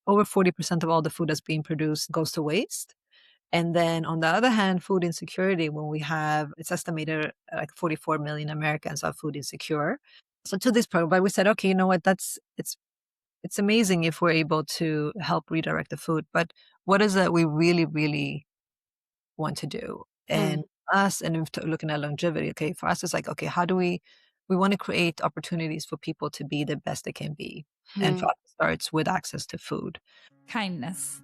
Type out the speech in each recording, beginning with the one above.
over 40% of all the food that's being produced goes to waste. And then on the other hand, food insecurity, when we have, it's estimated like 44 million Americans are food insecure. So to this point, but we said, okay, you know what, it's amazing if we're able to help redirect the food, but what is it we really, really want to do? And Mm, us, and if looking at longevity, okay, for us, it's like, okay, how do we want to create opportunities for people to be the best they can be. And mm, for us, it starts with access to food. Kindness.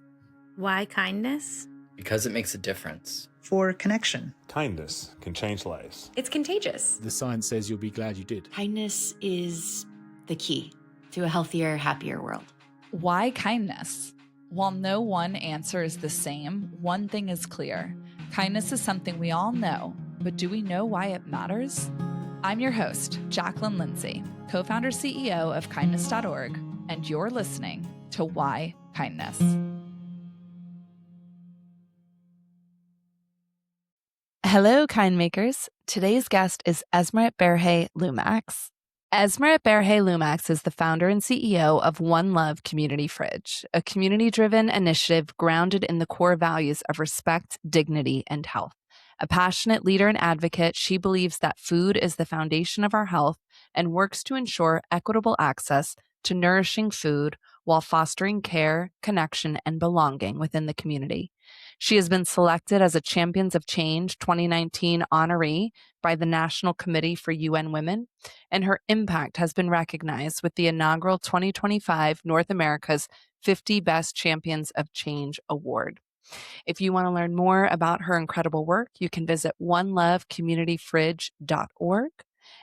Why kindness? Because it makes a difference. For connection. Kindness can change lives. It's contagious. The science says you'll be glad you did. Kindness is the key to a healthier, happier world. Why kindness? While no one answer is the same, one thing is clear. Kindness is something we all know, but do we know why it matters? I'm your host, Jaclyn Lindsey, co-founder CEO of kindness.org, and you're listening to Why Kindness. Hello, kind makers. Today's guest is Asmeret Berhe-Lumax. Asmeret Berhe-Lumax is the founder and CEO of One Love Community Fridge, a community-driven initiative grounded in the core values of respect, dignity, and health. A passionate leader and advocate, she believes that food is the foundation of our health and works to ensure equitable access to nourishing food while fostering care, connection, and belonging within the community. She has been selected as a Champions of Change 2019 honoree by the National Committee for UN Women, and her impact has been recognized with the inaugural 2025 North America's 50 Best Champions of Change Award. If you want to learn more about her incredible work, you can visit onelovecommunityfridge.org.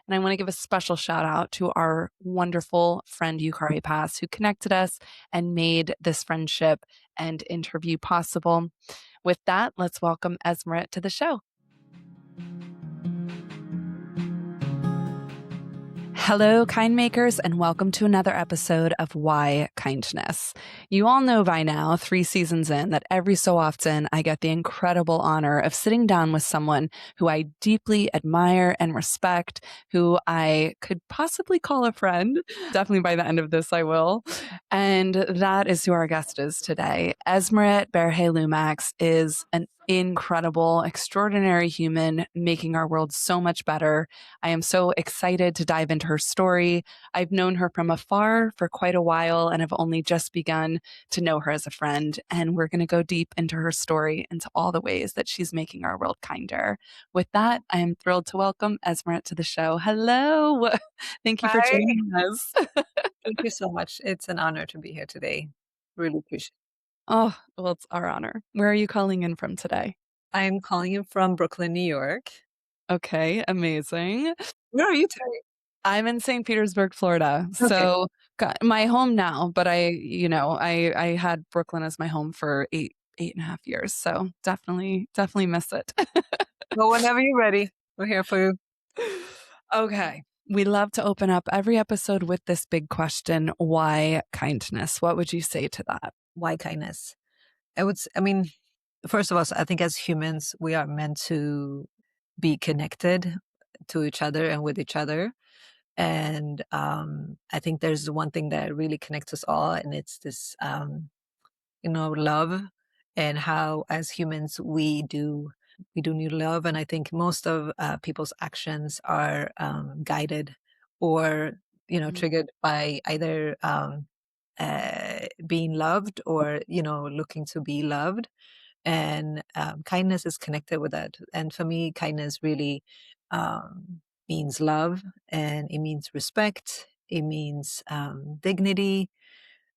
And I want to give a special shout out to our wonderful friend Yukari Pass, who connected us and made this friendship and interview possible. With that, let's welcome Asmeret to the show. Hello, kind makers, and welcome to another episode of Why Kindness. You all know by now, 3 seasons in, that every so often I get the incredible honor of sitting down with someone who I deeply admire and respect, who I could possibly call a friend. Definitely by the end of this, I will. And that is who our guest is today. Asmeret Berhe-Lumax is an incredible, extraordinary human making our world so much better. I am so excited to dive into her story. I've known her from afar for quite a while and have only just begun to know her as a friend. And we're going to go deep into her story, into all the ways that she's making our world kinder. With that, I am thrilled to welcome Asmeret to the show. Hello. Thank you for Hi. joining us. Thank you so much. It's an honor to be here today. Really appreciate it. Oh, well, it's our honor. Where are you calling in from today? I'm calling you from Brooklyn, New York. Okay, amazing. Where are you today? I'm in St. Petersburg, Florida. Okay. So my home now, but I had Brooklyn as my home for eight and a half years. So definitely miss it. Well, whenever you're ready, we're here for you. Okay. We love to open up every episode with this big question: why kindness? What would you say to that? Why kindness? I mean, first of all, I think as humans, we are meant to be connected to each other and with each other. And I think there's one thing that really connects us all, and it's this, love, and how as humans we do need love. And I think most of people's actions are guided or triggered by either being loved or looking to be loved. And kindness is connected with that. And for me, kindness really means love, and it means respect, it means dignity.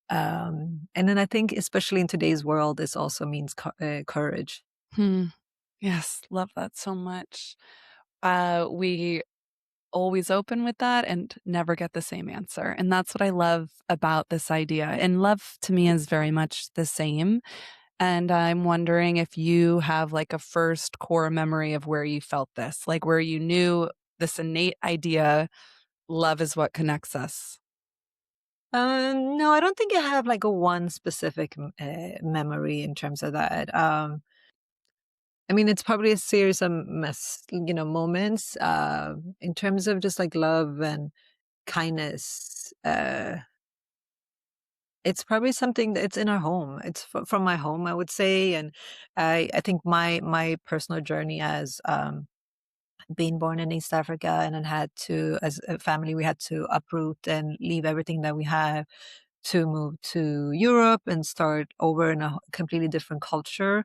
And then I think, especially in today's world, this also means courage. Yes, love that so much. We always open with that and never get the same answer. And that's what I love about this idea. And love to me is very much the same. And I'm wondering if you have like a first core memory of where you felt this, like where you knew this innate idea, love is what connects us. No, I don't think I have like a one specific memory in terms of that. I mean, it's probably a series of moments in terms of just like love and kindness. It's probably something that's in our home. It's from my home, I would say, and I think my personal journey as, being born in East Africa and then had to as a family, we had to uproot and leave everything that we have to move to Europe and start over in a completely different culture.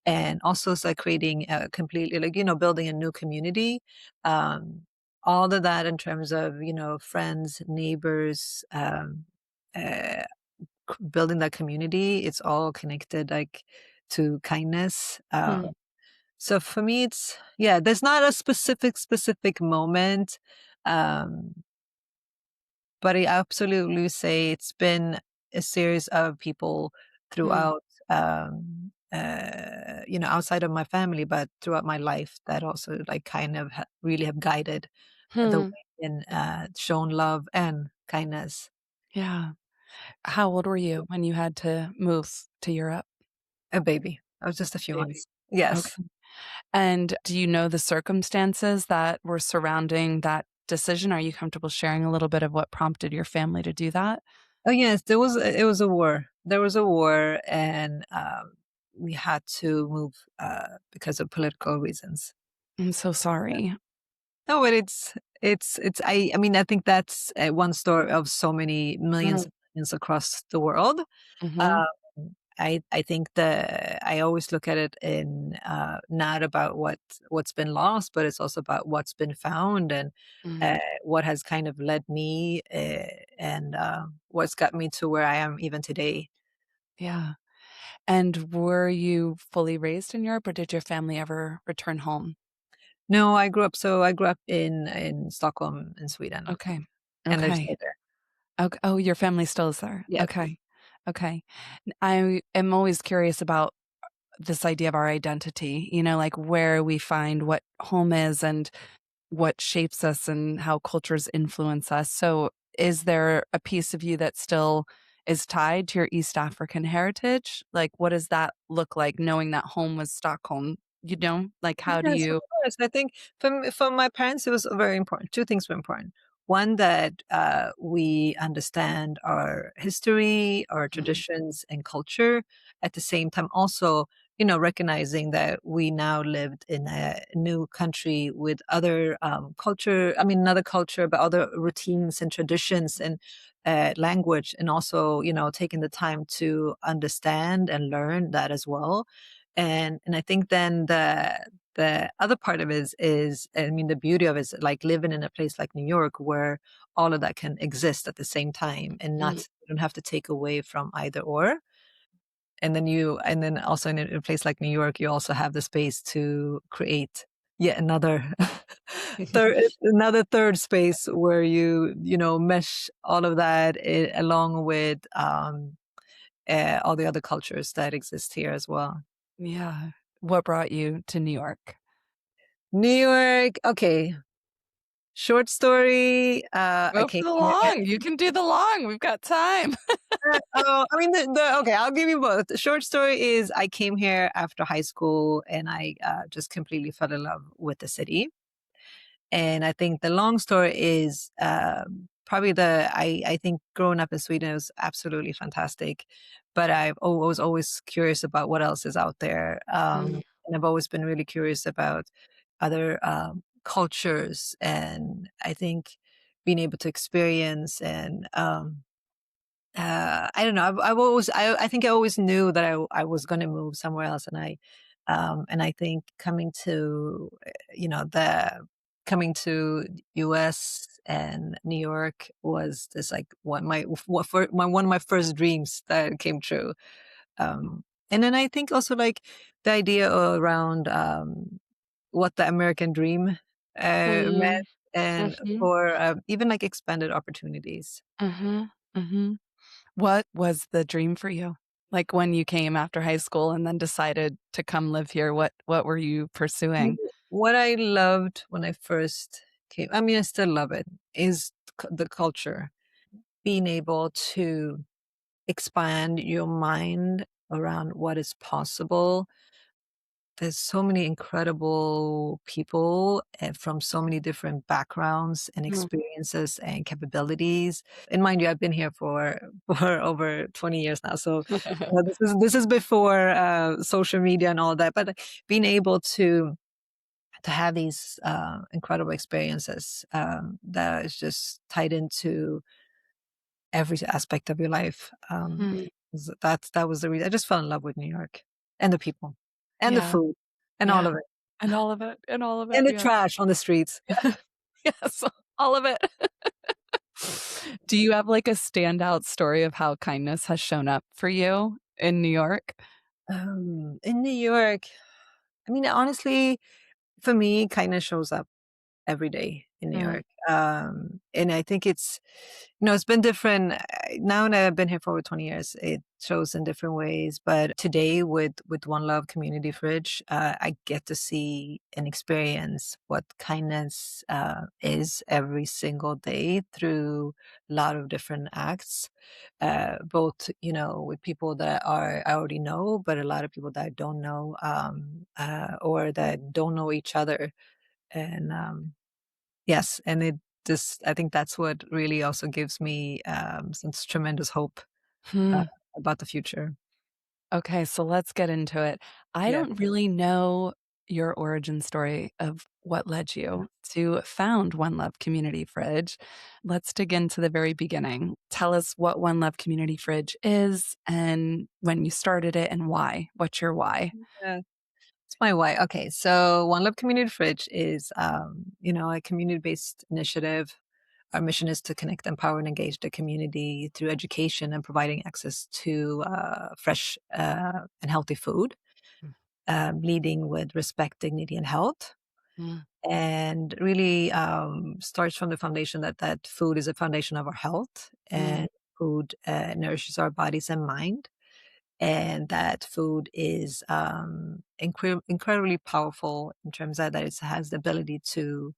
And also it's like creating a completely like, building a new community. Um, all of that in terms of, friends, neighbors, uh, building that community, it's all connected like to kindness. Hmm. So for me, yeah, there's not a specific moment. Um, but I absolutely say it's been a series of people Hmm. throughout, outside of my family, but throughout my life that also like kind of really have guided the way Hmm. and shown love and kindness. Yeah. How old were you when you had to move to Europe? A baby. I was just a few Baby. months. Yes. Okay. And do you know the circumstances that were surrounding that decision? Are you comfortable sharing a little bit of what prompted your family to do that? Oh yes, it was a war. There was a war, and we had to move because of political reasons. I'm so sorry. No, but it's I mean, I think that's one story of so many millions Mm, and millions across the world. mhm, Um, I think that I always look at it in not about what's been lost, but it's also about what's been found and mm, what has kind of led me and what's got me to where I am even today. yeah. And were you fully raised in Europe, or did your family ever return home? No, I grew up in Stockholm in Sweden, Okay. and they're Okay. still there. Ok oh, your family still is there. Yes. Okay. Okay. I am always curious about this idea of our identity, like where we find what home is and what shapes us and how cultures influence us. So, is there a piece of you that still is tied to your East African heritage? Like, what does that look like knowing that home was Stockholm? Like, how do Yes, of you course. I think for my parents, it was very important. Two things were important. One, that we understand our history, our Mhm, traditions, and culture. At the same time, also, recognizing that we now lived in a new country with other culture. I mean, another culture, but other routines and traditions and language, and also, taking the time to understand and learn that as well. And I think then the other part of it is, I mean, the beauty of it is like living in a place like New York where all of that can exist at the same time and not mm, you don't have to take away from either or. And then also in a place like New York, you also have the space to create yet another another third space where mesh all of that along with all the other cultures that exist here as well. yeah. What brought you to New York? New York, okay. Short story, I Go for came the here long. You can do the long. We've got time. I mean, okay, I'll give you both. The short story is I came here after high school and I just completely fell in love with the city. And I think the long story is probably I think growing up in Sweden was absolutely fantastic, but was always curious about what else is out there. Mm, And I've always been really curious about other cultures. And I think being able to experience and I don't know. I think I always knew that I was going to move somewhere else, and I think coming to U.S. and New York was this like one of my first dreams that came true. And then I think also like the idea around what the American dream meant, mm, and mhm, for even like expanded opportunities. mhm, mhm. What was the dream for you? Like, when you came after high school and then decided to come live here, what were you pursuing? What I loved when I first came, I mean, I still love it, is the culture. Being able to expand your mind around what is possible there's so many incredible people from so many different backgrounds and experiences and capabilities. And mind you, I've been here for for over 20 years now, so this is before social media and all that. But being able to have these incredible experiences that is just tied into every aspect of your life. That was the reason. I just fell in love with New York and the people and the Yeah. food and all Yeah. of it And all of it. And all of it. and the Yeah. trash on the streets. Yes. All of it. Do you have like a standout story of how kindness has shown up for you in New York? In New York, I mean, honestly, for me, kindness shows up every day in New Mm, York. And I think it's been different. Now that I've been here for over 20 years, it shows in different ways. But today with One Love Community Fridge, I get to see and experience what kindness is every single day through a lot of different acts, both, with people that I already know, but a lot of people that I don't know, or that don't know each other. And yes, and I think that's what really also gives me some tremendous hope uh, hmm. about the future. Okay, so let's get into it. I Yeah. don't really know your origin story of what led you to found One Love Community Fridge. Let's dig into the very beginning. Tell us what One Love Community Fridge is and when you started it and why. What's your why? Yeah. It's my why. Okay, so One Love Community Fridge is, a community-based initiative. Our mission is to connect, empower, and engage the community through education and providing access to fresh and healthy food, leading with respect, dignity, and health. Mm, And really starts from the foundation that food is a foundation of our health, mm, and food nourishes our bodies and mind, and that food is incredibly powerful in terms of that it has the ability to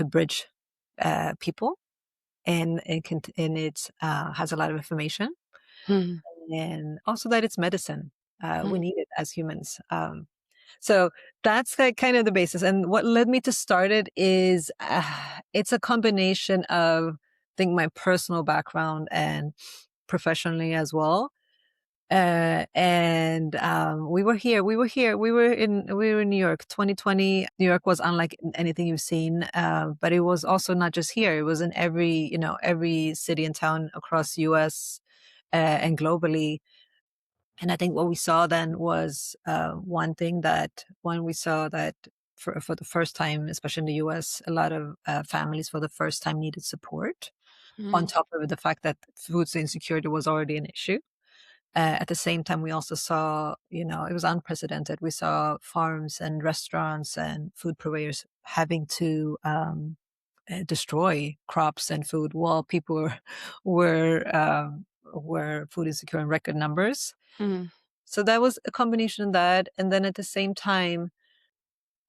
bridge people, and it has a lot of information, mm, and also that it's medicine. We mm, need it as humans. So that's like kind of the basis. And what led me to start it is it's a combination of, I think, my personal background and professionally as well. And we were in New York. 2020, New York was unlike anything you've seen. But it was also not just here. It was in every city and town across US and globally. And I think what we saw then was one thing that when we saw that for the first time, especially in the US, a lot of families for the first time needed support. On mm, top of the fact that food insecurity was already an issue. At the same time, we also saw, it was unprecedented. We saw farms and restaurants and food purveyors having to destroy crops and food while people were food insecure in record numbers. mm, So that was a combination of that. And then at the same time,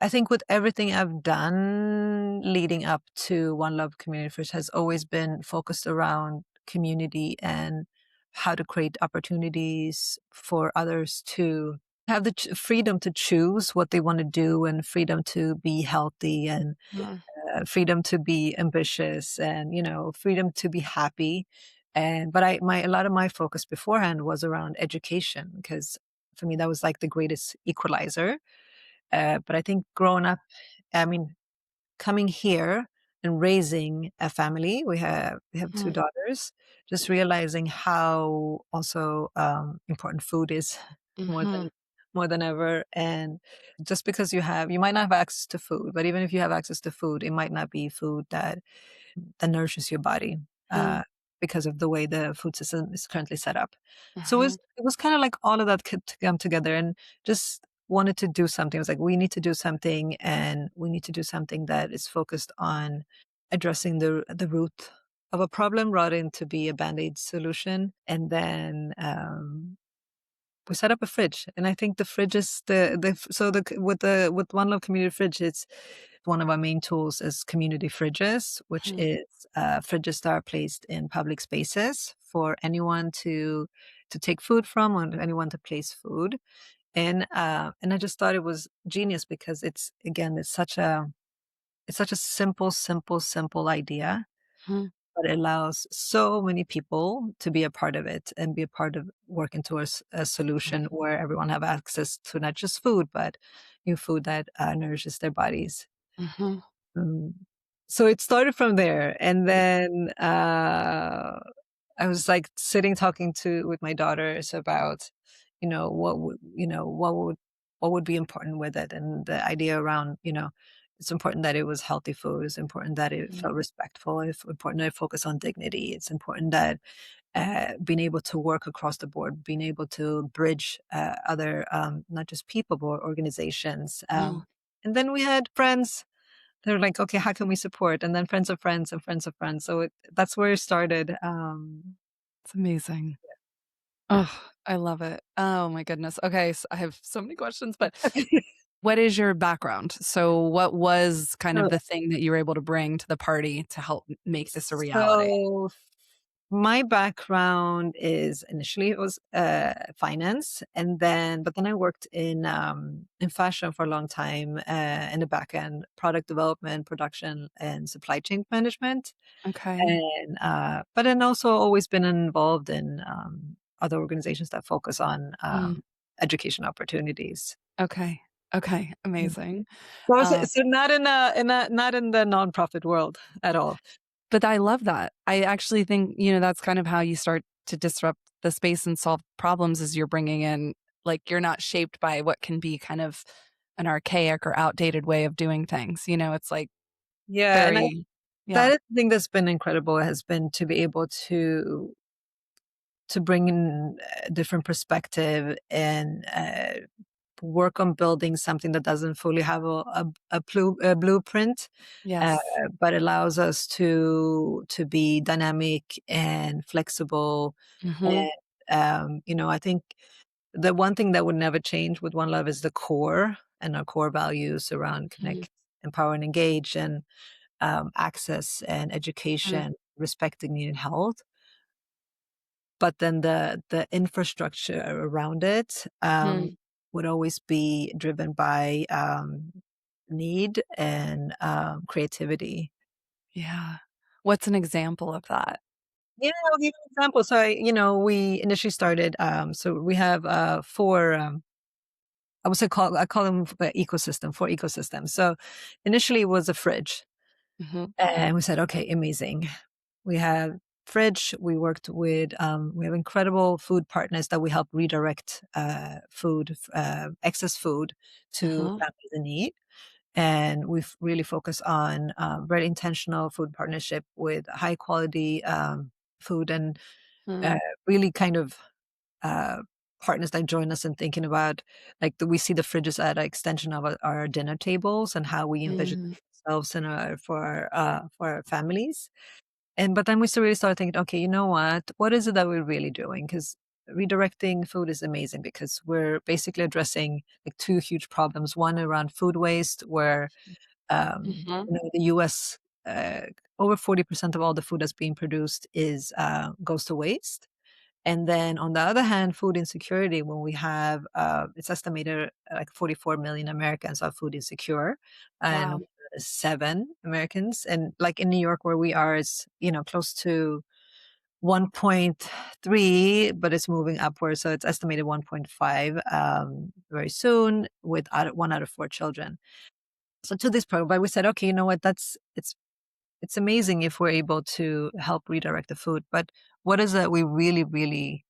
I think with everything I've done leading up to One Love Community First has always been focused around community and how to create opportunities for others to have the freedom to choose what they want to do, and freedom to be healthy, and mm, freedom to be ambitious, and freedom to be happy. And but a lot of my focus beforehand was around education, because for me that was like the greatest equalizer. But I think growing up, I mean, coming here and raising a family, we have two mm, daughters, just realizing how also important food is more mhm, than more than ever. And just because you might not have access to food, but even if you have access to food, it might not be food that nourishes your body, mm, uh, because of the way the food system is currently set up. So mhm, it was kind of like all of that could come together, and just wanted to do something. It was like, we need to do something, and we need to do something that is focused on addressing the root of a problem rather than to be a band-aid solution. And then we set up a fridge, and I think the fridge is the so with One Love Community Fridge, it's one of our main tools is community fridges, which mm, is fridges that are placed in public spaces for anyone to take food from, or anyone to place food. And I just thought it was genius because it's such a simple idea, Hmm. but it allows so many people to be a part of it and be a part of working towards a solution where everyone have access to not just food, but new food that nourishes their bodies. Hmm. Mm. So it started from there, and then I was like sitting talking to with my daughters about, what would be important with it, and the idea around, it's important that it was healthy food. It's important that it felt respectful. It's important that it focused on dignity. It's important that being able to work across the board, being able to bridge other, not just people, but organizations. Mm. And then we had friends. They're like, okay, how can we support? And then friends of friends and friends of friends. So that's where it started. It's amazing. Oh, I love it. Oh my goodness. Okay, so I have so many questions, but what is your background? So what was kind of So the thing that you were able to bring to the party to help make this a reality? so my background is initially it was finance, and but then I worked in fashion for a long time, in the back end, product development, production, and supply chain management. Okay. And but then also always been involved in other organizations that focus on Mm. education opportunities. Okay. Okay. Mm. Amazing. So not in the nonprofit world at all. But I love that. I actually think, that's kind of how you start to disrupt the space and solve problems is you're bringing in like, you're not shaped by what can be kind of an archaic or outdated way of doing things, it's like Yeah, and very yeah. that is the thing that's been incredible has been to be able to bring in a different perspective and work on building something that doesn't fully have a blueprint, uh, Yes. but allows us to be dynamic and flexible. Mhm. And I think the one thing that would never change with One Love is the core and our core values around Mhm. connect, empower, and engage, and access and Mm. education, respect, dignity, and health. But then the infrastructure around it Mm. would always be driven by need and creativity. Yeah. What's an example of that? Yeah, I'll give you an example. So, we initially started. So we have four. I call them four ecosystems. So initially it was a fridge, Mhm. and we said, okay, amazing. We have fridge. We have incredible food partners that we help redirect excess food to Mhm. families in need. And we've really focused on very intentional food partnership with high quality food, and uh, Mm. really kind of uh, partners that join us in thinking about, like, we see the fridges as an extension of our dinner tables and how we envision Mm. ourselves for our families. And but then we really started thinking, okay, you know what is it that we're really doing? Because redirecting food is amazing because we're basically addressing like two huge problems. One around food waste, where Mhm. the U.S. Uh, over 40% of all the food that's being produced is goes to waste. And then on the other hand, food insecurity, when we have, it's estimated like 44 million Americans are food insecure, and Wow. 7 Americans. And like in New York, where we are, it's, close to 1.3, but it's moving upwards. So it's estimated 1.5 very soon, with one out of four children. So to this program, but we said, okay, you know what, it's amazing if we're able to help redirect the food, but what is it we really, really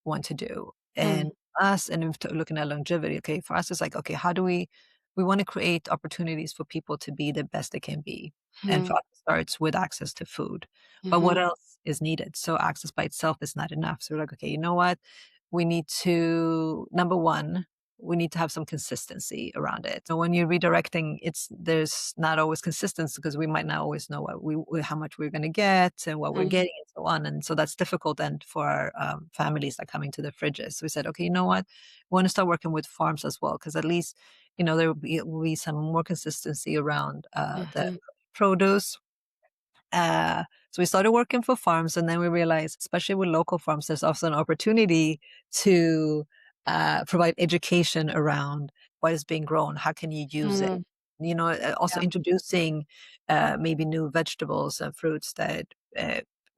want to do? Mm. And us, and if looking at longevity, okay, for us, it's like, okay, how do we want to create opportunities for people to be the best they can be. And for Mhm. us, it starts with access to food. But what Mhm. else is needed? So access by itself is not enough. So we're like, okay, you know what? We need to, number one, we need to have some consistency around it. So when you're redirecting, there's not always consistency because we might not always know how much we're going to get and what we're Mm. getting and so on. And so that's difficult then for our families that come into the fridges. So we said, okay, you know what? We want to start working with farms as well, because at least, there will be some more consistency around the Mhm. produce. So we started working for farms, and then we realized, especially with local farms, there's also an opportunity to provide education around what is being grown, how can you use it. Mm, Also yeah. introducing maybe new vegetables and fruits that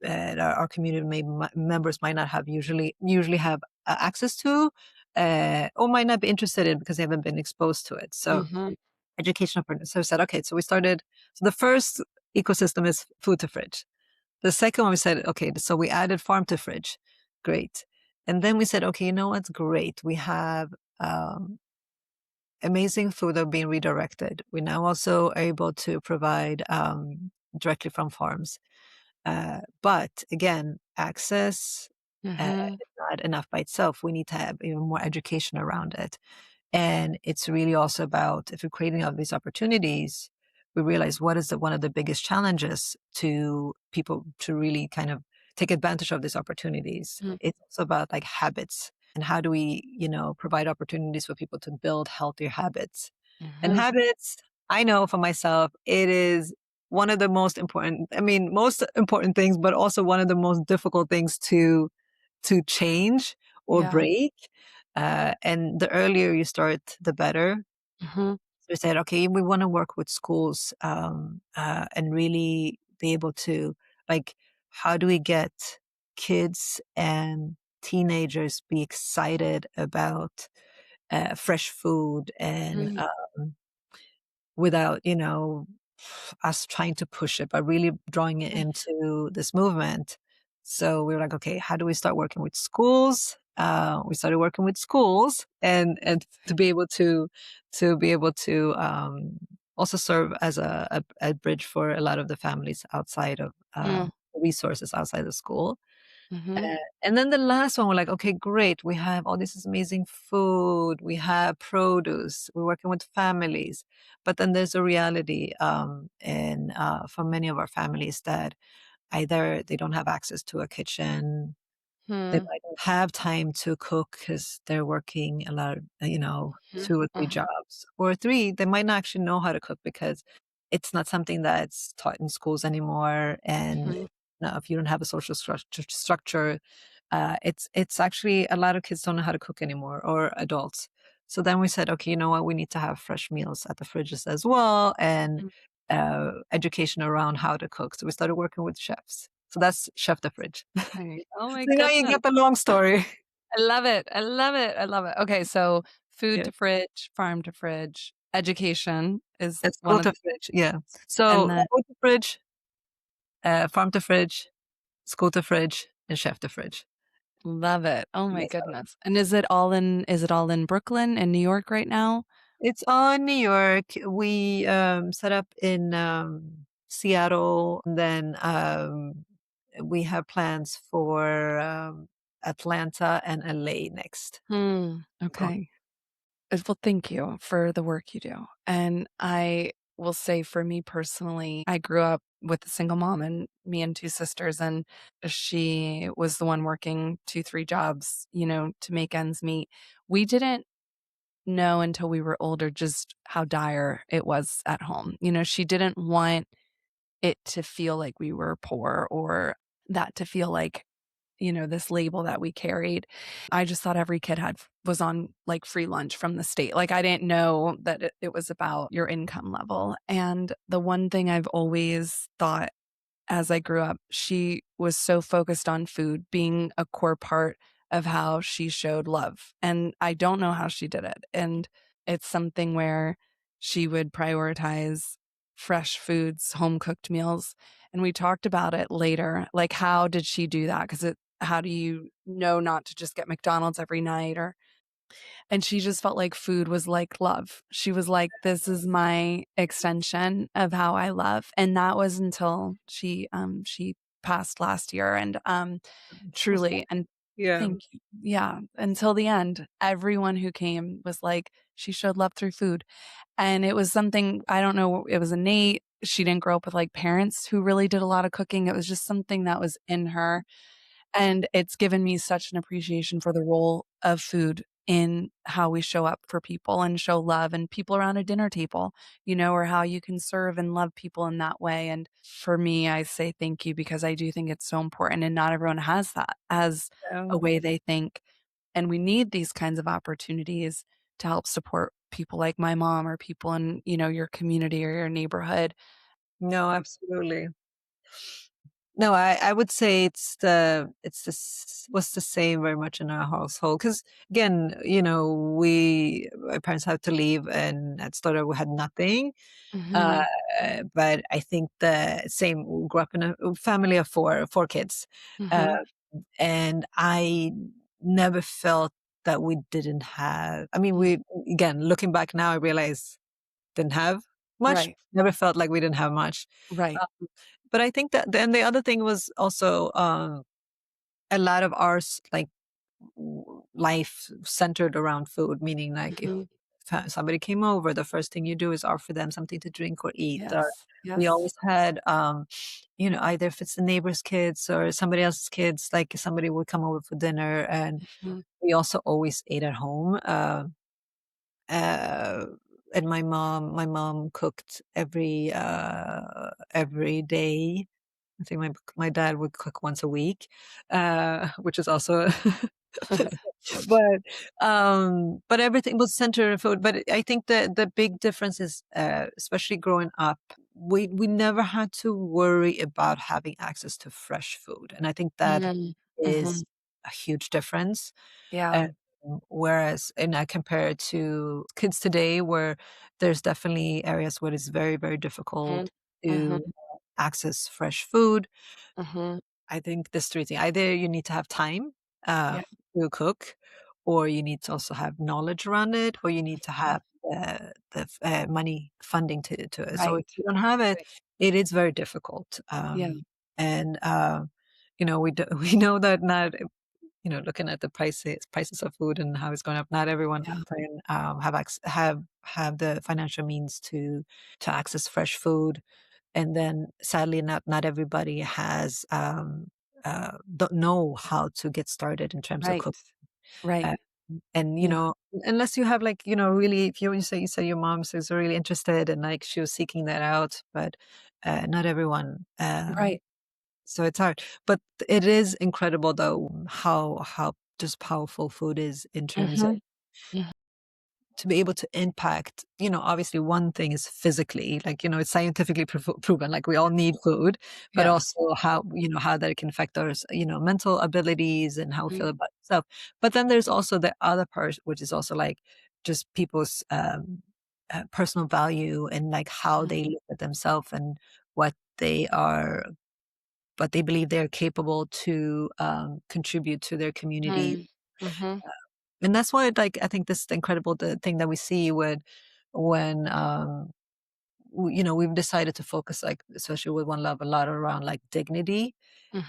our community members might not have usually have access to, or might not be interested in because they haven't been exposed to it. So Mhm. educational partners. So we said, okay, so we started. So the first ecosystem is food to fridge. The second one we said, okay, so we added farm to fridge. Great. And then we said, okay, you know what's great? We have um, amazing food that are being redirected. We're now also able to provide directly from farms. But again, access Mhm. is not enough by itself. We need to have even more education around it. And it's really also about if we're creating all these opportunities, we realize what is one of the biggest challenges to people to really kind of take advantage of these opportunities. Mm, It's also about like habits and how do we, provide opportunities for people to build healthier habits. And mhm. habits, I know for myself, it is one of the most important, I mean, most important things, but also one of the most difficult things to change or Yeah. break. And the earlier you start, the better. Mhm. So we said, okay, we want to work with schools and really be able to, like, how do we get kids and teenagers be excited about fresh food and Mhm. without, us trying to push it, but really drawing it Mm, into this movement. So we were like, okay, how do we start working with schools? We started working with schools and to be able to also serve as a bridge for a lot of the families outside of mm, resources outside the school. mhm. And then the last one, we're like, okay, great. We have all this amazing food. We have produce. We're working with families. But then there's a reality for many of our families that either they don't have access to a kitchen, they Hmm. might not have time to cook because they're working a lot, Mhm. 2 or 3 Mhm. jobs. Or 3, they might not actually know how to cook because it's not something that's taught in schools anymore. And Mhm. if you don't have a social structure, it's actually a lot of kids don't know how to cook anymore or adults. So then we said, okay, you know what? We need to have fresh meals at the fridges as well and Mm. education around how to cook. So we started working with chefs. So that's Chef the Fridge. Oh my So now you goodness. get the long story. I love it. I love it. I love it. Okay, so food Yeah. to fridge, farm to fridge, education is It's one school of to fridge, yeah. and So then school to fridge, farm to fridge, school to fridge, and chef to fridge. love it. Oh And my that's how goodness. And is it all in Brooklyn and New York right now? it's on New York. We, set up in, Seattle, and then, we have plans for, Atlanta and LA next. Hmm. Going Okay. Well, thank you for the work you do. And I will say for me personally, I grew up with a single mom and me and two sisters, and she was the one working 2, 3 jobs, to make ends meet. We didn't know until we were older just how dire it was at home. She didn't want it to feel like we were poor or that to feel like this label that we carried. I just thought every kid was on like free lunch from the state. Like I didn't know that it was about your income level. And the one thing I've always thought as I grew up, she was so focused on food being a core part of how she showed love. And I don't know how she did it. And it's something where she would prioritize fresh foods, home cooked meals. And we talked about it later. Like, how did she do that? How do you know not to just get McDonald's every night and she just felt like food was like love. She was like, "This is my extension of how I love." And that was until she passed last year and, so sad. truly and Yeah. thank you. Yeah, until the end, everyone who came was like, "She showed love through food." And it was something I don't know, it was innate. She didn't grow up with, like, parents who really did a lot of cooking. It was just something that was in her. And it's given me such an appreciation for the role of food in how we show up for people and show love and people around a dinner table, or how you can serve and love people in that way. And for me, I say thank you because I do think it's so important and not everyone has that as Yeah. a way they think. And we need these kinds of opportunities to help support people like my mom or people in, your community or your neighborhood. No, absolutely. No, I would say was the same very much in our household. Because again, my parents had to leave, and at starter we had nothing. Uh, Mhm. but I think the same. We grew up in a family of four kids, uh, Mhm. and I never felt that we didn't have. I mean, Mm. we again looking back now, I realize didn't have much. Right. Never felt like we didn't have much. Right. But I think that then the other thing was also a lot of ours, like life centered around food, meaning like if Mhm. somebody came over, the first thing you do is offer them something to drink or eat. Or Yes. we Yes. always had, either if it's the neighbor's kids or somebody else's kids, like somebody would come over for dinner, and Mhm. we also always ate at home. Uh, and my mom cooked every day. I think my dad would cook once a week, which is also but everything was centered in food. But I think the big difference is, especially growing up, we never had to worry about having access to fresh food, and I think that Mhm. is Mhm. a huge difference. Yeah. Um, Whereas, and I compare it to kids today, where there's definitely areas where it's very, very Mhm. difficult to Mhm. access fresh food. Mhm. I think there's three things. Either you need to have time uh, Yeah. to cook, or you need to also have knowledge around it, or you need to Mhm. have money funding to it. So if Right. you don't have it, Right. it is very difficult. Yeah. And we know that not looking at the prices of food and how it's going up, not everyone Yeah. can have the financial means to access fresh food. And then sadly, not everybody has don't know how to get started in terms of Right. cooking. Right. Uh, and Yeah. unless you have, like, really, if you say your mom is really interested and like she was seeking that out, but not everyone. Right. So it's hard, but it is incredible though how just powerful food is in terms of Mhm. Mhm. to be able to impact. Obviously one thing is physically, like, it's scientifically proven, like we all need food, but Yes. also how that it can affect our mental abilities and how we Mhm. feel about stuff. But then there's also the other part, which is also like just people's personal value, and like how Mhm. they look at themselves and what they are what they believe they're capable to contribute to their community. Mhm. Mhm. And that's why, like, I think this is the incredible thing that we see when we've decided to focus, like, especially with One Love, a lot around like dignity,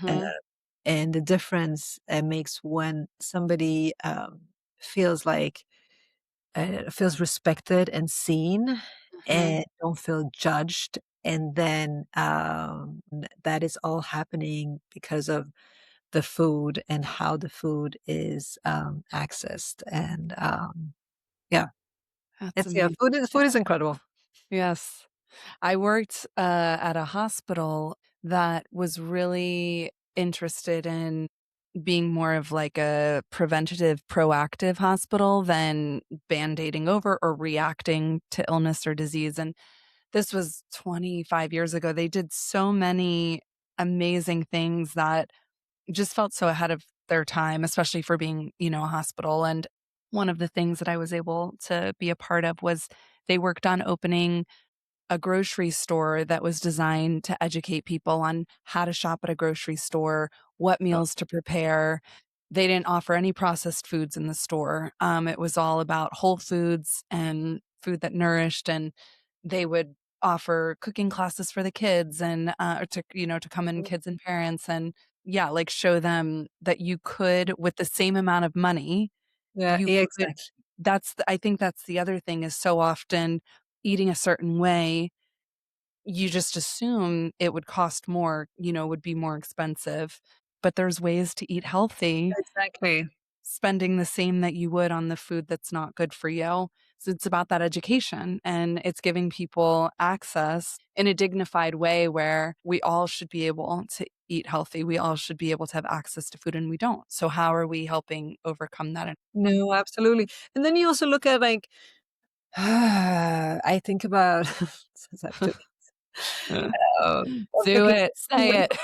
uh, Mhm. and the difference it makes when somebody feels respected and seen, Mhm. and don't feel judged. And then that is all happening because of the food and how the food is accessed. And yeah, That's it's yeah, amazing. food is incredible. Yes. I worked at a hospital that was really interested in being more of like a preventative, proactive hospital than band-aiding over or reacting to illness or disease. And this was 25 years ago. They did so many amazing things that just felt so ahead of their time, especially for being, a hospital. And one of the things that I was able to be a part of was they worked on opening a grocery store that was designed to educate people on how to shop at a grocery store, what Oh, meals to prepare. They didn't offer any processed foods in the store. It was all about whole foods and food that nourished, and they would offer cooking classes for the kids and to come in kids and parents and yeah, like show them that you could with the same amount of money, yeah, you yeah, could exactly. I think that's the other thing is so often eating a certain way, you just assume it would cost more, would be more expensive, but there's ways to eat healthy, Exactly. spending the same that you would on the food that's not good for you. So it's about that education and it's giving people access in a dignified way where we all should be able to eat healthy. We all should be able to have access to food, and we don't. So how are we helping overcome that? No, absolutely. And then you also look at like, I think about since I have two uh, Do okay, it. Say it.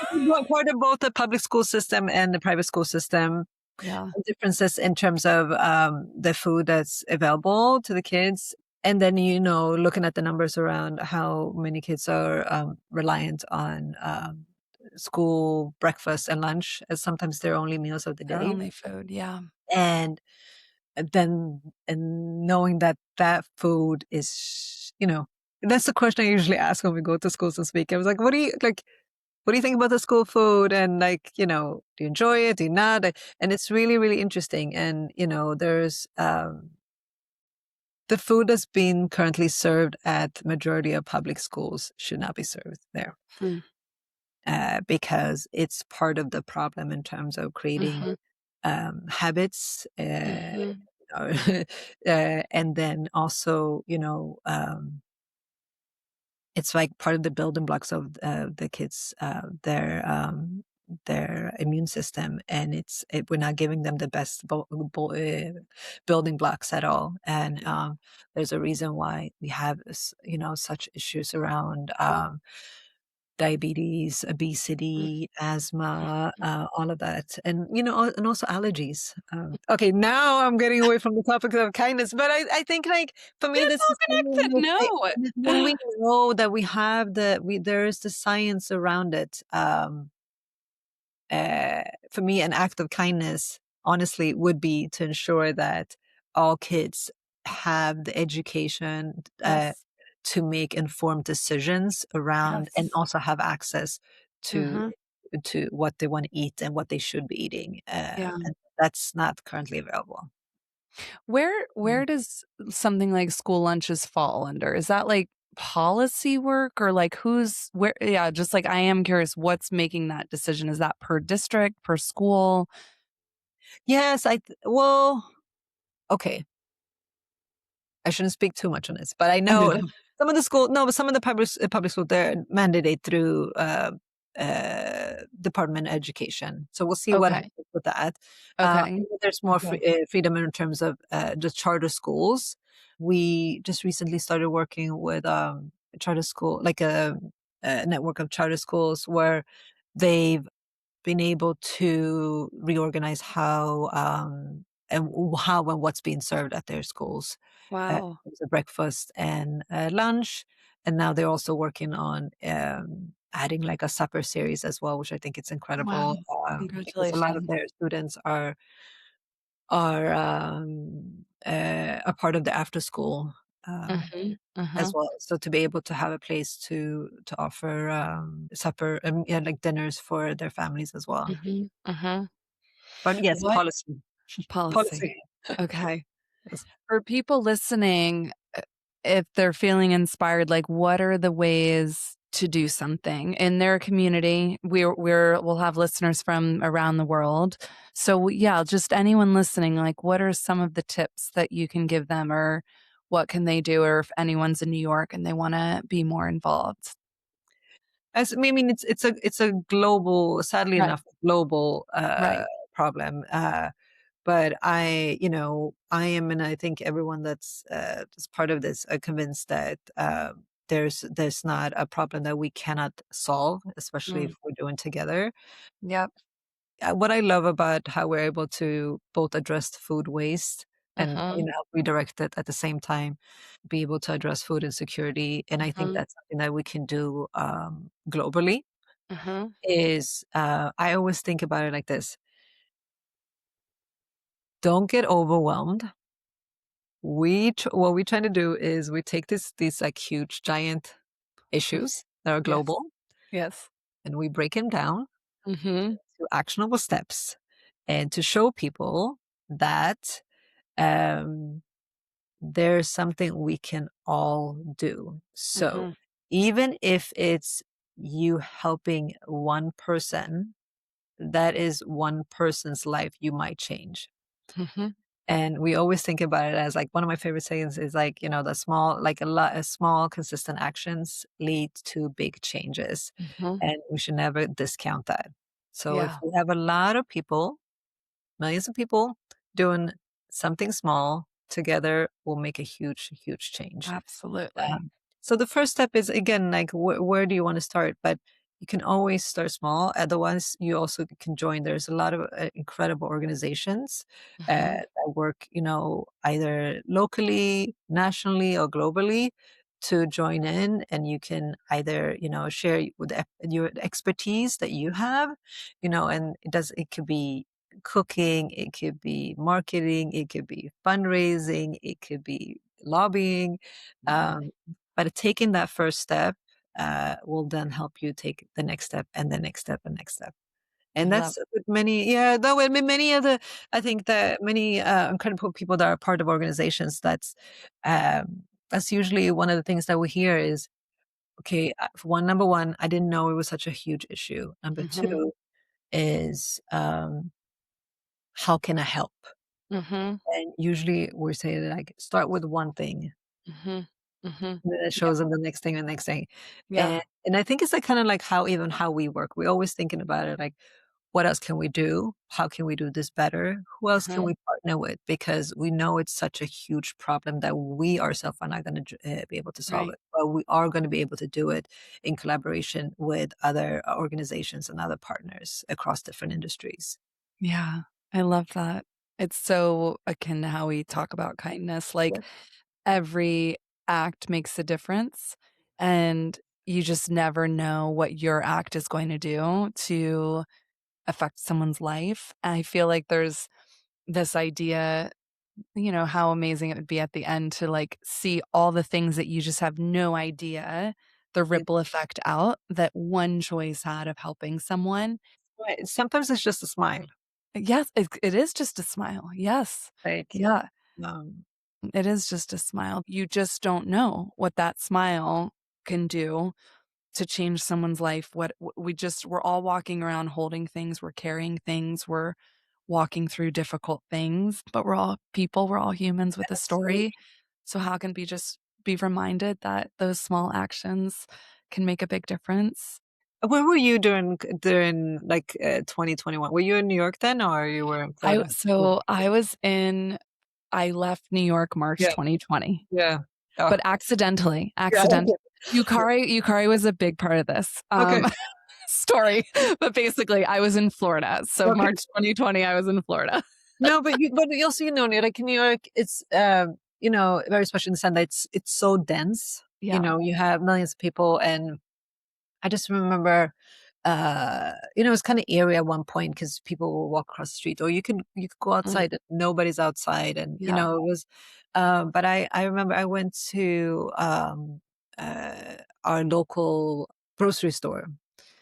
part of both the public school system and the private school system, Yeah. differences in terms of the food that's available to the kids. And then, looking at the numbers around how many kids are reliant on school breakfast and lunch as sometimes their only meals of the Our day. only food. Yeah. And then, and knowing that that food is, that's the question I usually ask when we go to schools and speak. I was like, what do you think about the school food? And like, do you enjoy it? Do you not? And it's really, really interesting. And, there's the food that's being currently served at majority of public schools should not be served there, Hmm. because it's part of the problem in terms of creating Mhm. habits, Mhm. and then also, it's like part of the building blocks of the kids, their immune system, and we're not giving them the best building blocks at all. And there's a reason why we have such issues around diabetes, obesity, asthma, all of that, and and also allergies. Okay, now I'm getting away from the topic of kindness, but I think like for me It's this all is connected. No. when we know that we have there is the science around it. For me, an act of kindness, honestly, would be to ensure that all kids have the education Yes. to make informed decisions around, and Yes. also have access to Mhm. what they want to eat and what they should be eating. Yeah. And that's not currently available. Where does something like school lunches fall under? Is that like policy work or like who's where yeah, just like I am curious what's making that decision. Is that per district, per school? Yes, well, okay. I shouldn't speak too much on this, but I know some of the school, no, but some of the public school, they're mandated through Department of Education. So we'll see what Okay. happens with that. Okay. There's more Okay. freedom in terms of just charter schools. We just recently started working with a charter school, like a network of charter schools where they've been able to reorganize how and what's being served at their schools. Wow. It was a breakfast and lunch, and now they're also working on adding like a supper series as well, which I think it's Wow. incredible, because a lot of Congratulations. their students are a part of the after school Mhm. as Uh-huh. well. So to be able to have a place to offer supper, yeah, like dinners for their families as well. Mhm. Uh-huh. But yes, What policy, policy? policy. Okay. Yes. For people listening, if they're feeling inspired, like what are the ways to do something in their community? We'll have listeners from around the world. So yeah, just anyone listening, like what are some of the tips that you can give them or what can they do or if anyone's in New York and they want to be more involved? I mean, it's a global, sadly Right. enough, global Right. problem. But I am, and I think everyone that's part of this are convinced that there's not a problem that we cannot solve, especially Mm. if we're doing together. Yep. What I love about how we're able to both address food waste and Uh-huh. help redirect it at the same time, be able to address food insecurity, and I think Uh-huh. that's something that we can do globally. Uh-huh. Is I always think about it like this: don't get overwhelmed. What we trying to do is we take these like huge giant issues that are Yes. global, Yes. and we break them down Mhm. to actionable steps, and to show people that um, there's something we can all do. So Mhm. even if it's you helping one person, that is one person's life you might change. Mhm. And we always think about it as like one of my favorite sayings is like, the small, like small, consistent actions lead to big changes. Mhm. And we should never discount that. So if Yeah, we have a lot of people, millions of people doing something small together will make a huge, huge change. absolutely. So the first step is again, like where do you want to start? But you can always start small. Otherwise, you also can join. There's a lot of incredible organizations Mhm. that work, either locally, nationally, or globally to join in. And you can either, share with your expertise that you have, and it could be cooking, it could be marketing, it could be fundraising, it could be lobbying. Yeah, But taking that first step will then help you take the next step and the next step and next step. I And love that's with many, yeah, though, I mean, many other, I think that many incredible people that are part of organizations, that's usually one of the things that we hear is, okay, number one, I didn't know it was such a huge issue. Number Mhm. two is, how can I help? Mhm. And usually we say like, start with one thing. Mhm. Mhm. And then it Yeah, shows them the next thing, the next thing. yeah, And I think it's like kinda like how we work. We're always thinking about it like, what else can we do? How can we do this better? Who else can mhm. we partner with? Because we know it's such a huge problem that we ourselves are not gonna be able to solve Right. it. But we are gonna be able to do it in collaboration with other organizations and other partners across different industries. Yeah, I love that. It's so akin to how we talk about kindness, Yeah. like, every act makes a difference, and you just never know what your act is going to do to affect someone's life. I feel like there's this idea, how amazing it would be at the end to, like, see all the things that you just have no idea, the Yeah. ripple effect out that one choice had of helping someone. Right. Sometimes it's just a smile. Yes, it is just a smile. Yes. Like, Yeah, um it is just a smile. You just don't know what that smile can do to change someone's life. We're all walking around holding things, we're carrying things, we're walking through difficult things, but we're all people, we're all humans with a absolutely. story. So how can we just be reminded that those small actions can make a big difference? Where were you during like 2021? Were you in New York then, or you were in I Florida? so I was in I left New York March Yeah, 2020, yeah. Oh, but accidentally, yeah. Yukari was a big part of this, Okay, story, but basically, I was in Florida, so okay. March 2020, I was in Florida. No, but you also like in New York, it's very special in the sense that it's so dense. Yeah, You have millions of people, and I just remember, it was kind of eerie at one point because people will walk across the street, or you could go mm, outside and nobody's outside, and yeah, it was. But I remember I went to our local grocery store.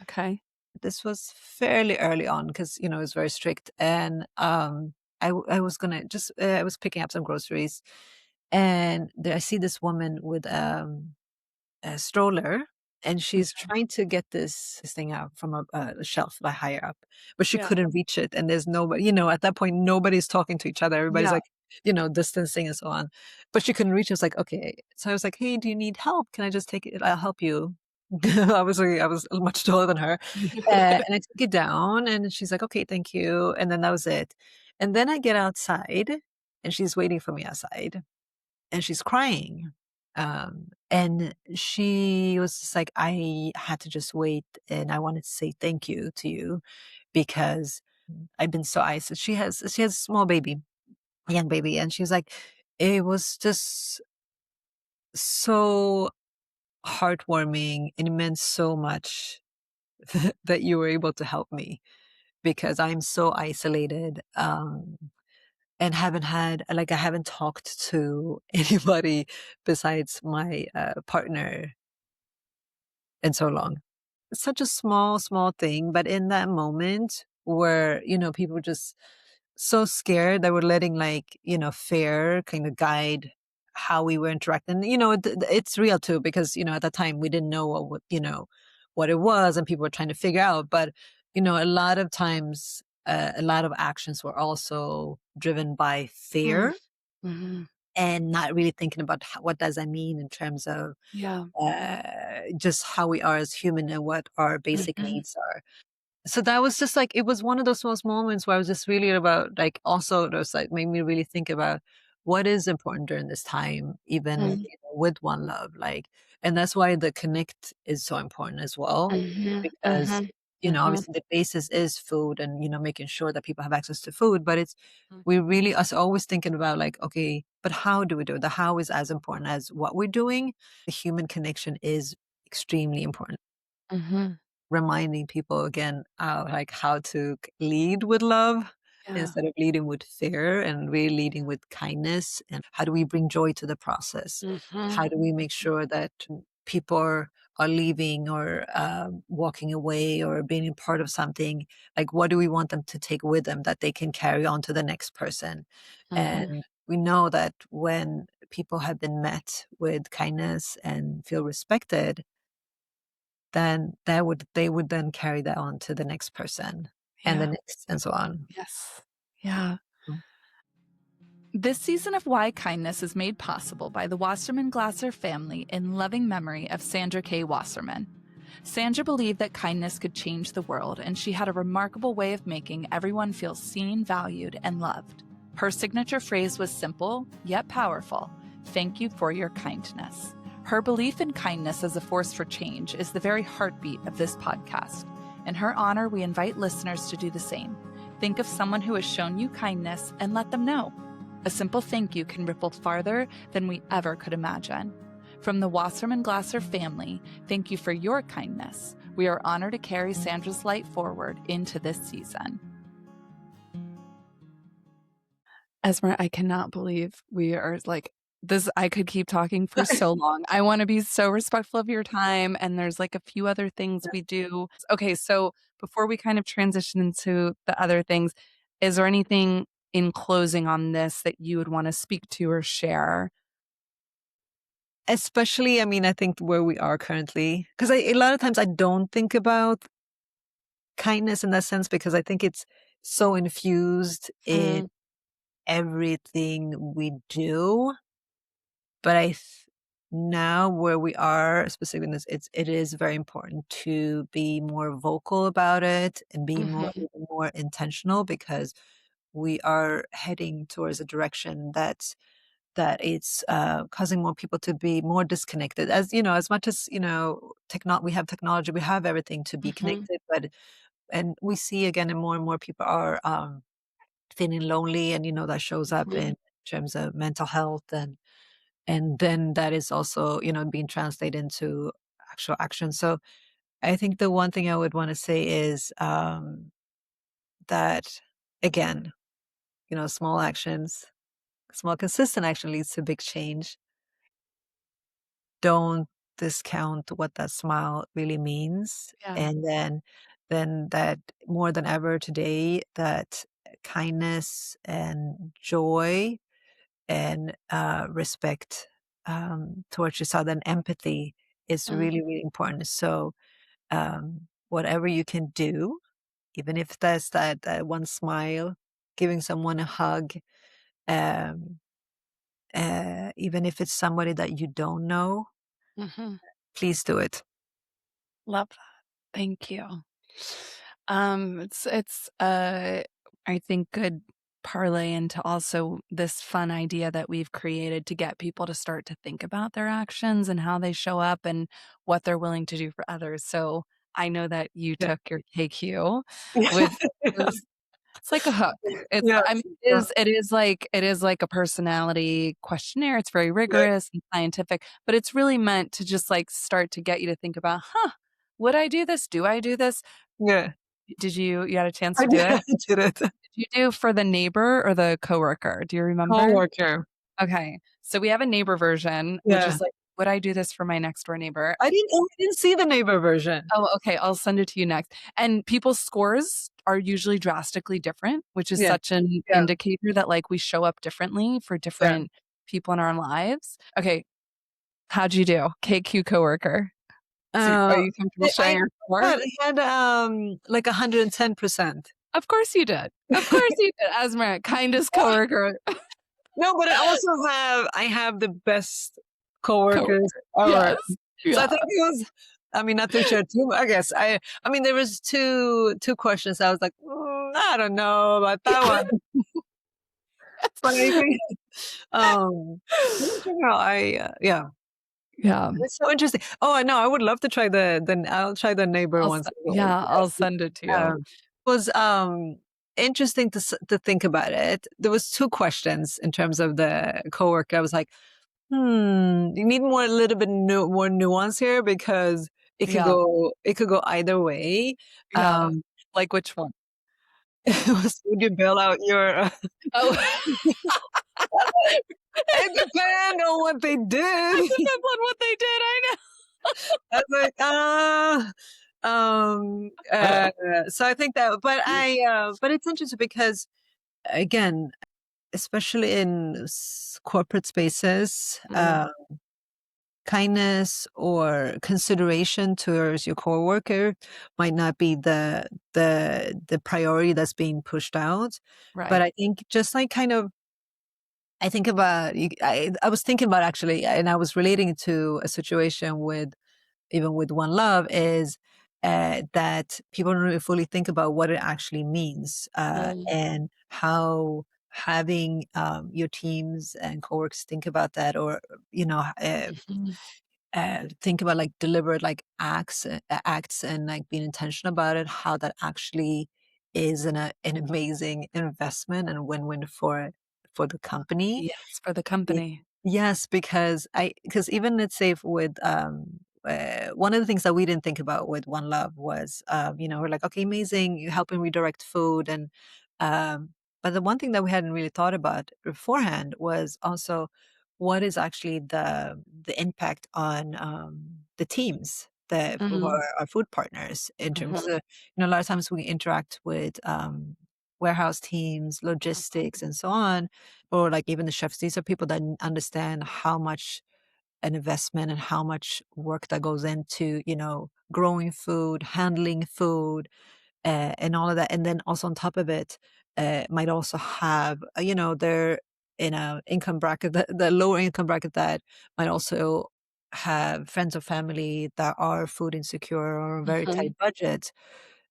okay, This was fairly early on because it was very strict, and I was gonna just I was picking up some groceries, and there I see this woman with a stroller, and she's okay, trying to get this thing out from a shelf like higher up, but she yeah, couldn't reach it. And there's nobody, at that point, nobody's talking to each other. Everybody's yeah, like, distancing and so on. But she couldn't reach it. I was like, okay. So I was like, hey, do you need help? Can I just take it? I'll help you. Obviously, I was much taller than her. And I took it down, and she's like, okay, thank you. And then that was it. And then I get outside, and she's waiting for me outside, and she's crying. And she was just like, I had to just wait, and I wanted to say thank you to you because I've been so isolated. She has a small baby, a young baby, and she was like, it was just so heartwarming, and it meant so much that you were able to help me because I'm so isolated. And I haven't talked to anybody besides my partner in so long. It's such a small, small thing, but in that moment where, people were just so scared that we're letting fear kind of guide how we were interacting. It's real too, because, at that time we didn't know what it was and people were trying to figure out. But, a lot of times, a lot of actions were also driven by Mm. fear Mhm. and not really thinking about what does that mean in terms of Yeah. just how we are as human and what our basic Mhm. needs are. So that was just like, it was one of those most moments where I was just really about like, also it was like made me really think about what is important during this time, even Mm. with One Love, like, and that's why the connect is so important as well, Mhm. because Mhm. Mhm. obviously the basis is food and making sure that people have access to food, but it's Mhm. we really us always thinking about like, okay, but how do we do it? The how is as important as what we're doing. The human connection is extremely important, Mhm. reminding people again, like how to lead with love Yeah. instead of leading with fear, and really leading with kindness. And how do we bring joy to the process? Mhm. How do we make sure that people are leaving or walking away or being a part of something? Like, what do we want them to take with them that they can carry on to the next person? Mhm. And we know that when people have been met with kindness and feel respected, then they would then carry that on to the next person and the Yeah. next and so on. Yes. Yeah. Mm. This season of Why Kindness is made possible by the Wasserman Glasser family in loving memory of Sandra K. Wasserman. Sandra believed that kindness could change the world, and she had a remarkable way of making everyone feel seen, valued, and loved. Her signature phrase was simple, yet powerful: "Thank you for your kindness." Her belief in kindness as a force for change is the very heartbeat of this podcast. In her honor, we invite listeners to do the same. Think of someone who has shown you kindness and let them know. A simple thank you can ripple farther than we ever could imagine. From the Wasserman Glasser family, thank you for your kindness. We are honored to carry Sandra's light forward into this season. Esmer, I cannot believe we are like this. I could keep talking for so long. I want to be so respectful of your time. And there's like a few other things we do. Okay, so before we kind of transition into the other things, is there anything in closing on this that you would want to speak to or share? Especially, I mean, I think where we are currently, because a lot of times I don't think about kindness in that sense because I think it's so infused in Mm, everything we do. But now where we are specifically in this, it is very important to be more vocal about it and be more mhm, even more intentional, because we are heading towards a direction that it's causing more people to be more disconnected. As as much as we have technology, we have everything to be mhm, connected, but and we see again, and more people are feeling lonely, and that shows up mhm. in terms of mental health, and then that is also being translated into actual action. So I think the one thing I would want to say is that again, small actions, small consistent action leads to big change. Don't discount what that smile really means. Yeah. And then that more than ever today, that kindness and joy and respect towards each other and empathy is Mm, really, really important. So whatever you can do, even if that's that one smile, giving someone a hug, um, even if it's somebody that you don't know, mhm. please do it. Love that. Thank you. It's I think good parlay into also this fun idea that we've created to get people to start to think about their actions and how they show up and what they're willing to do for others. So I know that you Yeah. took your KQ, which is it's like a hook. It's Yes. I mean, Yeah. it is like a personality questionnaire. It's very Right. rigorous and scientific, but it's really meant to just like start to get you to think about, huh, would I do this? Do I do this? Yeah. Did you had a chance I to do did, it? I did it. Did you do for the neighbor or the coworker? Do you remember? Coworker. Okay. So we have a neighbor version, which Yeah. is like, would I do this for my next door neighbor? I didn't see the neighbor version. Oh, okay. I'll send it to you next. And people's scores are usually drastically different, which is Yeah. such an Yeah. indicator that like we show up differently for Yeah. different people in our lives. Okay. How'd you do? KQ coworker. So are Uh, you comfortable I sharing your score? had like 110%. Of course you did. Of course you did, Asmeret, kindest coworker. No, but I have the best coworkers Coworker. ever. Yes. So I Yeah. think it was, I mean, not to share too much, I guess. I mean, there was two questions. I was like, I don't know about that one. But I think, in general, yeah, Yeah. it's so interesting. Oh, I know. I would love to try I'll try the neighbor ones. I'll send it to you. It was interesting to think about it. There was two questions in terms of the coworker. I was like, you need a little bit more nuance here because Yeah. it could go either way. Yeah. Like which one? It was, would you bail out your? Oh, It depends on what they it did. depends on what they did. I know. I was like, so I think that, but it's interesting because again, especially in corporate spaces, kindness or consideration towards your coworker might not be the priority that's being pushed out. Right. But I think just like kind of, I think about, I was thinking about actually, and I was relating it to a situation with, even with One Love, is that people don't really fully think about what it actually means, and how having your teams and coworkers think about that, or you know, think about like deliberate like acts and like being intentional about it, how that actually is an amazing investment and win-win for the company. Yes, for the Be company. Yes, because even let's say with, one of the things that we didn't think about with One Love was, we're like, "Okay, amazing, you're helping redirect food," and, but the one thing that we hadn't really thought about beforehand was also what is actually the impact on, the teams that who Mhm. are our food partners in terms Mhm. of, a lot of times we interact with, warehouse teams, logistics, and so on, or like even the chefs. These are people that understand how much an investment and how much work that goes into, growing food, handling food, and all of that. And then also on top of it, might also have, they're in a income bracket, the lower income bracket that might also have friends or family that are food insecure or very Mhm. tight budget.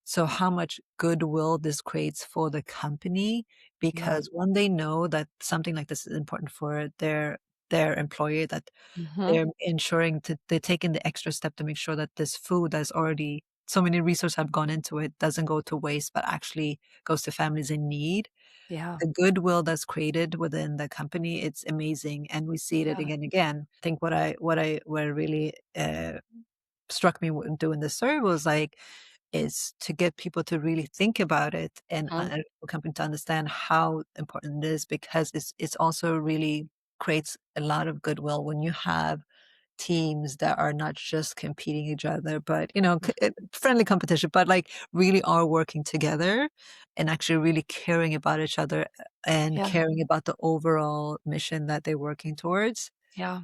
So how much goodwill this creates for the company, Yeah. because when they know that something like this is important for their employer, that Mhm. they're ensuring they're taking the extra step to make sure that this food that's already so many resources have gone into it doesn't go to waste, but actually goes to families in need. Yeah. The goodwill that's created within the company, it's amazing, and we see it Yeah. again and again. I think what really struck me when doing this survey was like, is to get people to really think about it, and Mhm. for company to understand how important it is, because it's also really creates a lot of goodwill when you have teams that are not just competing each other, but friendly competition, but like really are working together and actually really caring about each other, and Yeah. caring about the overall mission that they're working towards. Yeah.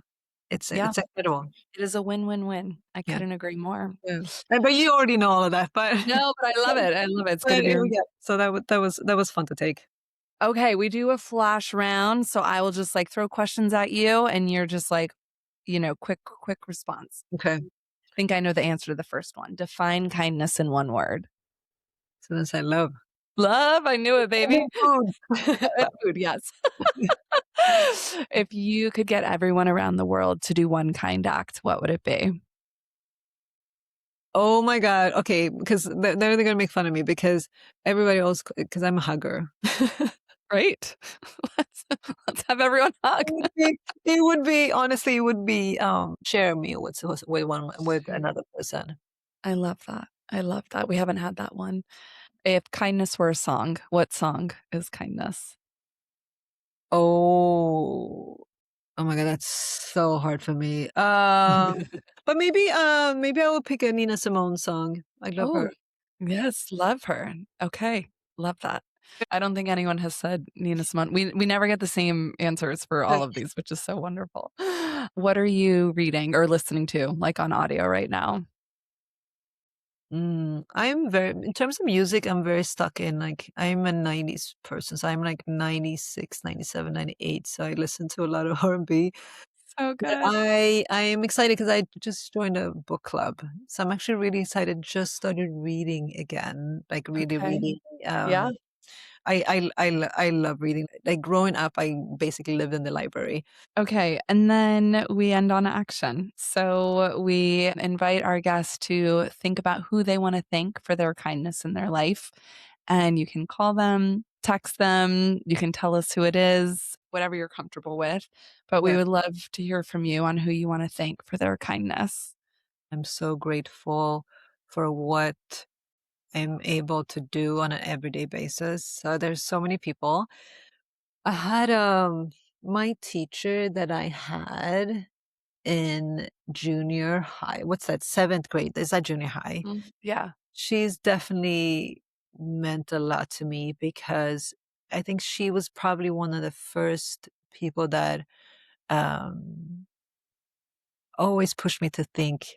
It's Yeah. it's incredible. It is a win-win-win. I Yeah, couldn't agree more. yeah. But you already know all of that, but No, but I love it. I love it. It's good to be yeah. So that was fun to take. Okay, we do a flash round, so I will just, like, throw questions at you, and you're just like, quick response. Okay. I think I know the answer to the first one. Define kindness in one word. So that's I love. Love, I knew it, baby. Food. And food, yes. If you could get everyone around the world to do one kind act, what would it be? Oh my God. Okay, because they're gonna make fun of me because everybody else, because I'm a hugger. Great. Let's let's have everyone hug. Honestly, it would be, share a meal with another person. I love that. I love that. We haven't had that one. If kindness were a song, what song is kindness? Oh. Oh my God, that's so hard for me. But maybe I will pick a Nina Simone song. I love her. Oh, yes, love her. Okay, love that. I don't think anyone has said Nina Simone. We never get the same answers for all of these, which is so wonderful. What are you reading or listening to, like, on audio right now? I'm very in terms of music, I'm very stuck in, like I'm a 90s person, so I'm like 96, 97, 98. So I listen to a lot of R&B. So But good. I am excited because I just joined a book club. So I'm actually really excited, just started reading again, like really Okay. reading. Yeah. I love reading. Like growing up, I basically lived in the library. Okay. And then we end on action. So we invite our guests to think about who they want to thank for their kindness in their life. And you can call them, text them, you can tell us who it is, whatever you're comfortable with. But we Yeah. would love to hear from you on who you want to thank for their kindness. I'm so grateful for what I'm able to do on an everyday basis. So there's so many people. I had my teacher that I had in junior high. What's that? Seventh grade. Is that junior high? Yeah. She's definitely meant a lot to me because I think she was probably one of the first people that um, always pushed me to think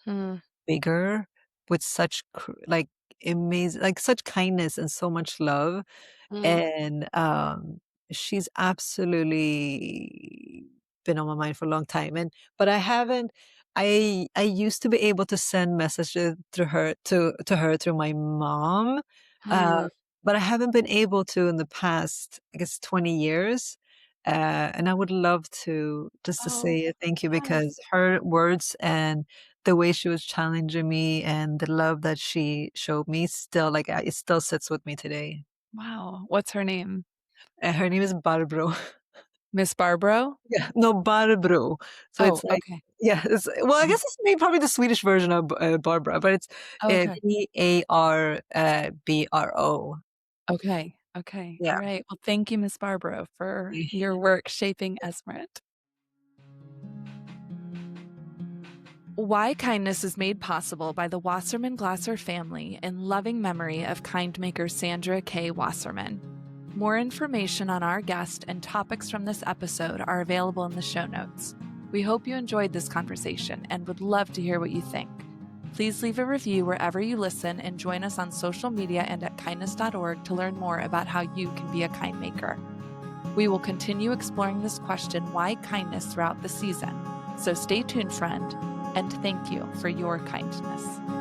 Mm, bigger with such like amazing, like such kindness and so much love. mm, And she's absolutely been on my mind for a long time. And but I haven't. I used to be able to send messages through her to her through my mom, uh, mm. but I haven't been able to in the past, I guess, 20 years. And I would love to just to Oh, say a thank you yes. because her words and the way she was challenging me and the love that she showed me still like it still sits with me today. Wow. What's her name? Her name is Barbro. Miss Barbaro? Yeah, no, Barbro. So Oh, it's like okay. yeah, well, I guess it's maybe probably the Swedish version of Barbara, but it's Oh, okay. Barbro. Okay. Okay. Yeah. All right. Well, thank you, Miss Barbaro, for your work shaping Esmeret. Why Kindness is made possible by the Wasserman Glasser family in loving memory of kindmaker Sandra K. Wasserman. More information on our guest and topics from this episode are available in the show notes. We hope you enjoyed this conversation and would love to hear what you think. Please leave a review wherever you listen and join us on social media and at kindness.org to learn more about how you can be a kind maker. We will continue exploring this question, why kindness, throughout the season. So stay tuned, friend, and thank you for your kindness.